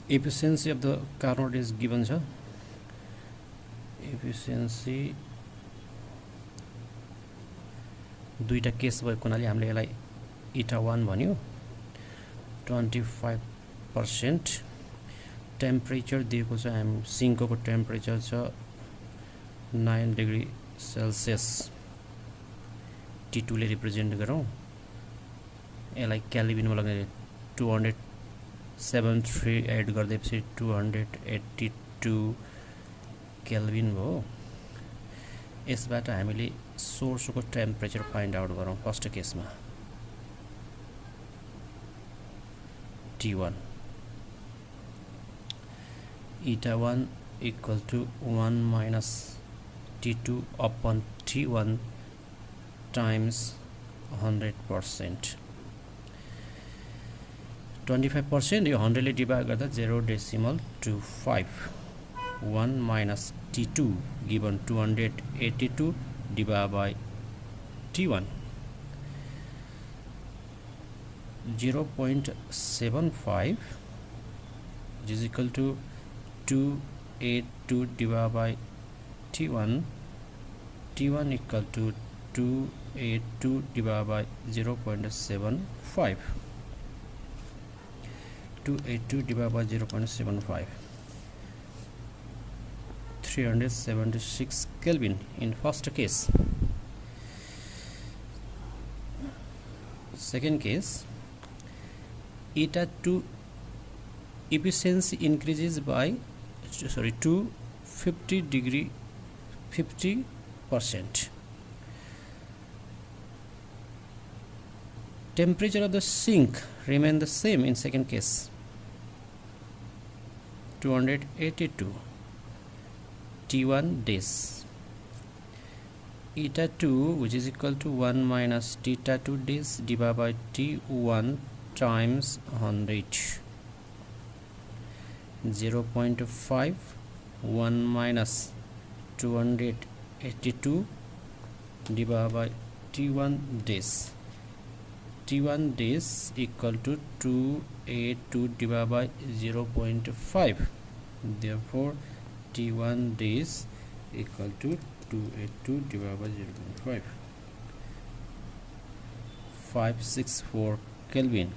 efficiency of the carnot is given छ efficiency दुईटा case भएको हुनाले हामीले यसलाई eta 1 भन्यो 25% टेम्परेचर दिएको छ हामी सिंकको टेम्परेचर छ 9 डिग्री सेल्सियस T2 ले रिप्रेजेन्ट गरौँ यसलाई केल्भिनमा लगाउने 273 एड गर्दैपछि 282 केल्भिन भयो यसबाट हामीले सोर्सको टेम्परेचर फाइन्ड आउट गरौँ फर्स्ट केसमा T1 eta 1 equal to 1 minus T2 upon T1 times 100%. 25% यो 100 ले डिवाइड गर्दा 0.25 1 minus T2 given 282 divided by T1 0.75 which is equal to 282 divided by T1 equal to 282 divided by 0.75 282 divided by 0.75 376 Kelvin in first case. Second case, eta 2 efficiency increases by 50%. Temperature of the sink remain the same in second case 282 T1 days eta 2 which is equal to 1 minus theta 2 days divided by T1 times 100 0.5 1 minus 282 divided by T1 days equal to 282 divided by 0.5 therefore T1 days equal to 282 divided by 0.5 564 Kelvin.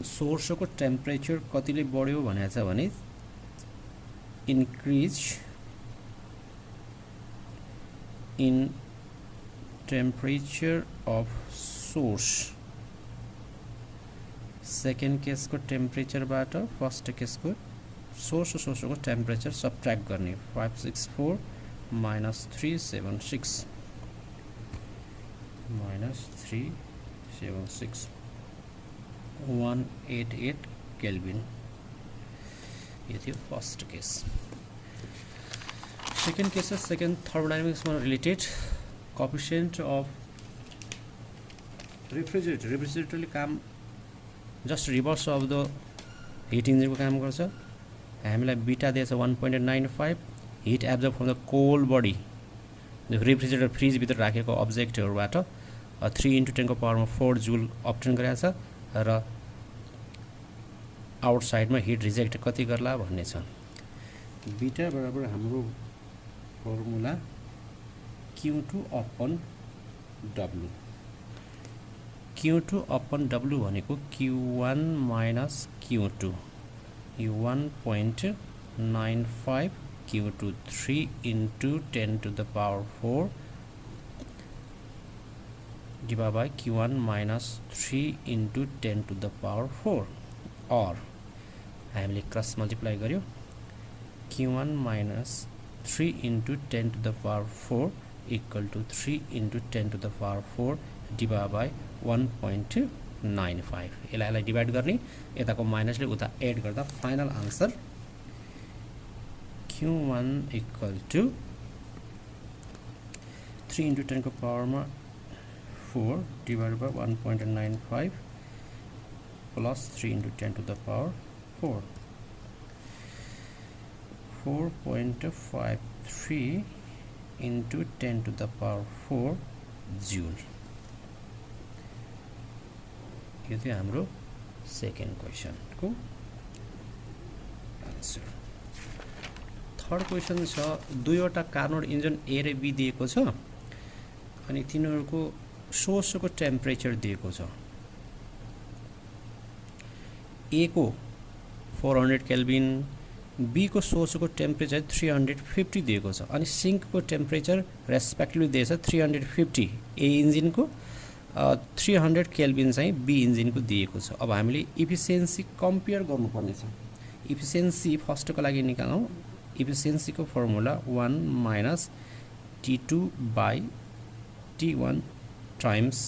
Source को temperature कतिले बढ्यो भनेको छ भने increase in temperature of source second case को temperature बाट first case को source को टेम्परेचर सब्ट्रैक्ट करने 564 minus 376 188 Kelvin. ये थी first case. Second case second thermodynamics में रिलेटेड कोएफिशिएंट अफ रेफ्रिजरेटरले काम just reverse of the heat engine को काम गर्छ हामीलाई बीटा दिएछ 1.95 heat absorb from the cold body refrigerator fridge भित्र राखेको अब्जेक्टहरुबाट 3 × 10 को पावरमा 4 जूल अब्टेन गरेको छ र आउटसाइड में हिट रिजेक्ट कति गर्ला भन्ने छ बीटा बराबर हाम्रो formula Q2 upon W Q2 upon W भनेको Q1 minus Q2 1.95 Q2 3 into 10 to the power 4 divided by Q1 minus 3 into 10 to the power 4 or हामीले क्रस मल्टिप्लाई गर्यो Q1 minus 3 into 10 to the power 4 equal to 3 into 10 to the power 4 divided by 1.95 यसलाई divide गर्ने यताको माइनसले उता add गर्दा final answer Q1 equal to 3 into 10 को power में 4 divided by 1.95 plus 3 into 10 to the power 4 4.53 into 10 to the power 4 joule. ये थियो हाम्रो सेकेन्ड क्वेसनको आन्सर। थर्ड क्वेसन छ दुईवटा कार्नोट इन्जिन ए र बी दिएको छ अनि तिनीहरूको सोर्सको टेम्परेचर दिएको छ। ए को 400 केल्भिन, बी को सोर्सको टेम्परेचर 350 दिएको छ अनि सिङ्कको टेम्परेचर रेस्पेक्टिभली दिएछ 350 ए इन्जिनको 300 केल्भिन चाहिँ बी इन्जिनको दिएको छ। अब हामीले इफिसियन्सी कम्पेयर गर्नुपर्ने छ। इफिसियन्सी फर्स्टको लागि निकालौँ। इफिसियन्सीको formula 1 minus T2 by T1 times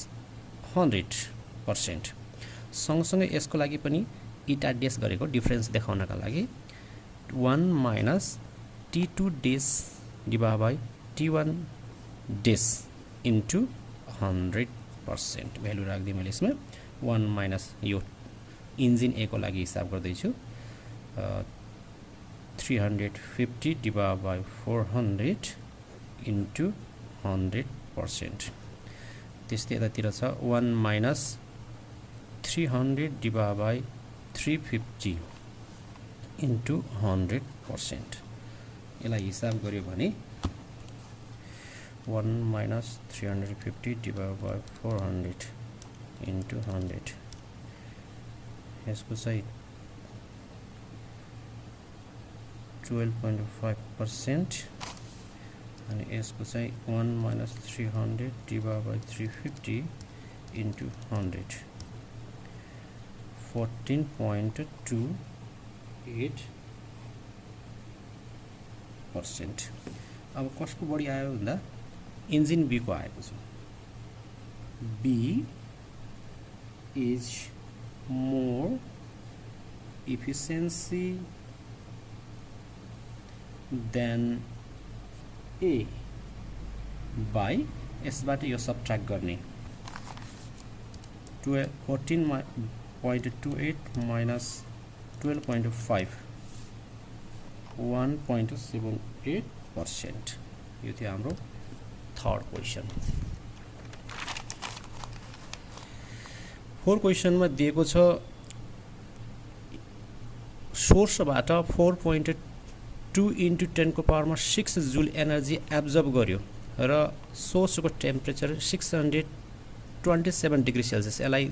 100%। सँगसँगै यसको लागि पनि इटा डेस गरेको डिफरेन्स देखाउनका लागि 1 माइनस T2 डेस डिभाइड बाई T1 डेस इन्टु 100% भ्यालु राख्दिएँ मैले यसमा। 1 माइनस यो इन्जिन ए को लागि हिसाब गर्दैछु 350 डिभाइड बाई 400 इन्टु 100%। त्यस्तै यतातिर छ 1 माइनस 300 डिभाइड बाई 350 इन्टु 100%। यसलाई हिसाब गर्यो भने 1 माइनस 350 डिभाइड बाई 400 इन्टु 100 यसको चाहिँ 12.5% अनि यसको चाहिँ 1 माइनस 300 डिभाइड बाई 350 इन्टु 100 14.28%। अब कसको बढी आयो भन्दा इन्जिन बी को आएको छ। B is more efficiency than A by यसबाट यो सबट्र्याक्ट गर्ने 14.28 माइनस 12.5 1.78%। यो थियो हाम्रो थर्ड क्वेसन। फोर्थ क्वेसनमा दिएको छ सोर्सबाट 4.2 इन्टु 10 को पावरमा 6 जुल एनर्जी एब्जर्ब गर्यो र सोर्सको टेम्परेचर 627 डिग्री सेल्सियस। यसलाई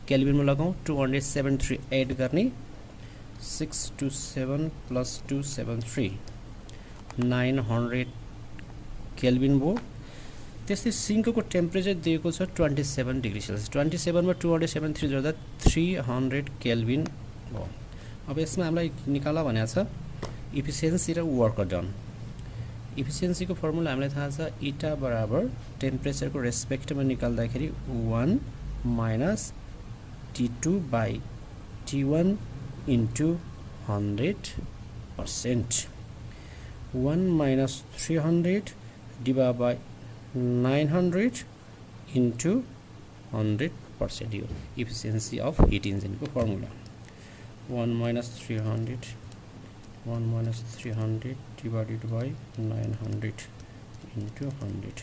केल्भिनमा लगाउँ 273 एड गर्ने 627 प्लस 273 900 केल्भिन भयो। त्यस्तै सिङ्कको टेम्परेचर दिएको छ 27 डिग्री सेल्सियस। 27 मा 273 जोड्दा 300 केल्भिन भयो। अब यसमा हामीलाई निकाल्न भनेको छ इफिसियन्सी र वर्क डन। इफिसियन्सीको फर्मुला हामीलाई थाहा छ इटा बराबर टेम्परेचरको रेस्पेक्टमा निकाल्दाखेरि 1 minus T2 by T1 into 100%। 1 minus 300 divide by 900 into 100% यो इफिसियन्सी अफ हिट इन्जिनको फर्मुला। 1 माइनस 300 डिभाइडेड बाई 900 इन्टु 100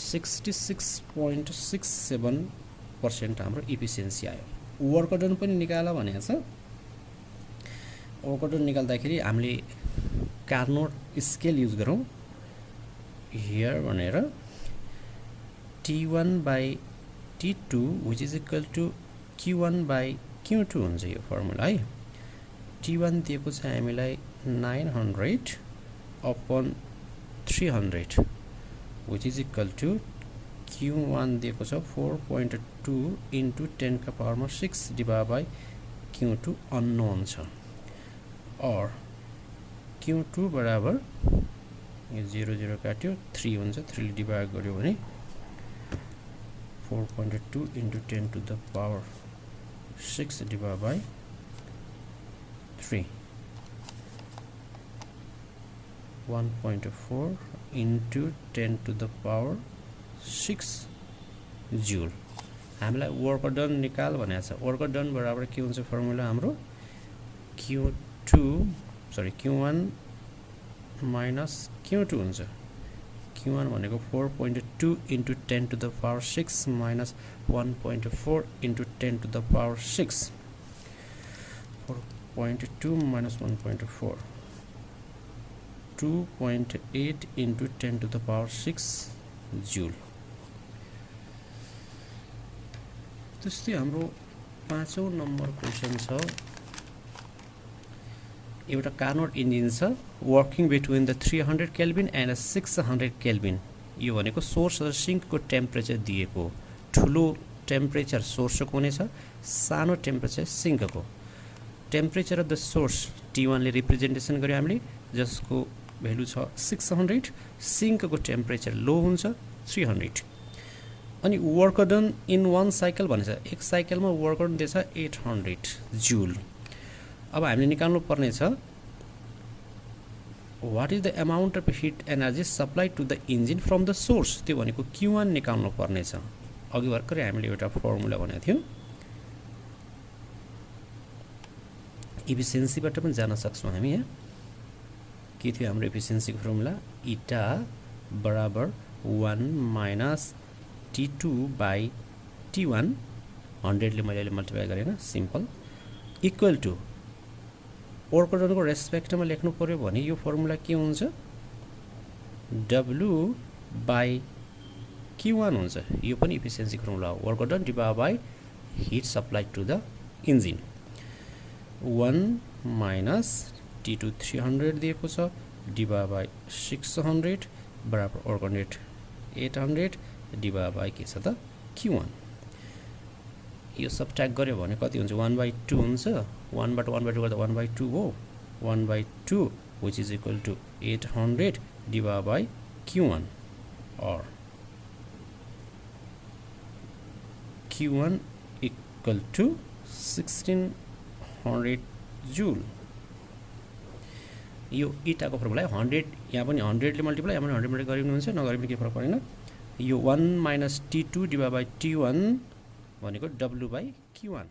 66.67% हाम्रो इफिसियन्सी आयो। वर्क डन पनि निकाल भनेको छ। वर्क डन निकाल्दाखेरि हामीले कार्नोट स्केल युज गरौँ हियर भनेर T1 by T2 which is equal to Q1 by Q2 हुन्छ यो फर्मुला है। T1 दिएको छ हामीलाई 900 upon 300 which is equal to Q1 दिएको छ 4.2 इन्टु 10 का पावरमा 6 डिभाइड बाई Q2 अननोन छ और Q2 बराबर यो 0 काट्यो 3 हुन्छ 3 डिभाइड गर्यो भने 4.2 into 10 to the power 6 divide by 3 1.4 into 10 to the power 6 joule. हामीलाई वर्क डन निकाल भनेको छ। वर्क डन बराबर के हुन्छ फर्मुला हाम्रो Q1 माइनस Q2 हुन्छ। Q1 भनेको 4.2 into 10 to the power 6 minus 1.4 into 10 to the power 6. 4.2 minus 1.4. 2.8 into 10 to the power 6 joule. त्यस्तै हाम्रो पाँचौं नम्बर क्वेशन छ एउटा कार्नोट इन्जिन छ working between the 300 Calvin and 600 Calvin यो भनेको सोर्स र सिङ्कको टेम्परेचर दिएको ठुलो टेम्परेचर सोर्सको हुनेछ सानो टेम्परेचर सिङ्कको temperature of the source T1 ले रिप्रेजेन्टेसन गर्यो हामीले जसको भ्यालु छ 600 सिङ्कको टेम्परेचर लो हुन्छ 300 अनि work done in one cycle भनेछ एक साइकलमा वर्क डन दिएछ 800 जूल अब हामीले निकाल्नु पर्ने छ what is the amount of heat energy supply to the engine from the source त्यो भनेको Q1 निकाल्नु पर्ने छ अघि भर्खरै हामीले एउटा फर्मुला भनेको थियौं एफिसिएन्सीबाट पनि जान सक्छौं हामी यहाँ के थियो हाम्रो एफिसिएन्सीको फर्मुला इटा बराबर 1 माइनस T2 बाइ T1 100 ले मैले मल्टिप्लाई गरेन सिम्पल इक्वल टु वर्क डनको रेस्पेक्टमा लेख्नु पर्यो भने यो फर्मुला के हुन्छ W बाइ Q1 हुन्छ यो पनि एफिसिएन्सी फर्मुला हो work done divide by heat supply to the engine 1 minus T2 300 दिएको छ डिभाइड बाइ 600 बराबर वर्क डन 800 डिभाइड बाइ के छ त Q1 यो सबट्र्याक्ट गर्यो भने कति हुन्छ 1/2 हुन्छ 1/2 गर्दा 1/2 हो 1/2 which is equal to 800 divided by Q1 or Q1 equal to 1600 joule यो इटाको फर्मुला 100 यहाँ पनि 100 ले मल्टिप्लाई यहाँ पनि 100 मल्टिप्लाई गरिनु हुन्छ नगरिनु के फरक पर्दैन यो 1 - T2 divided by T1 भनेको W by Q1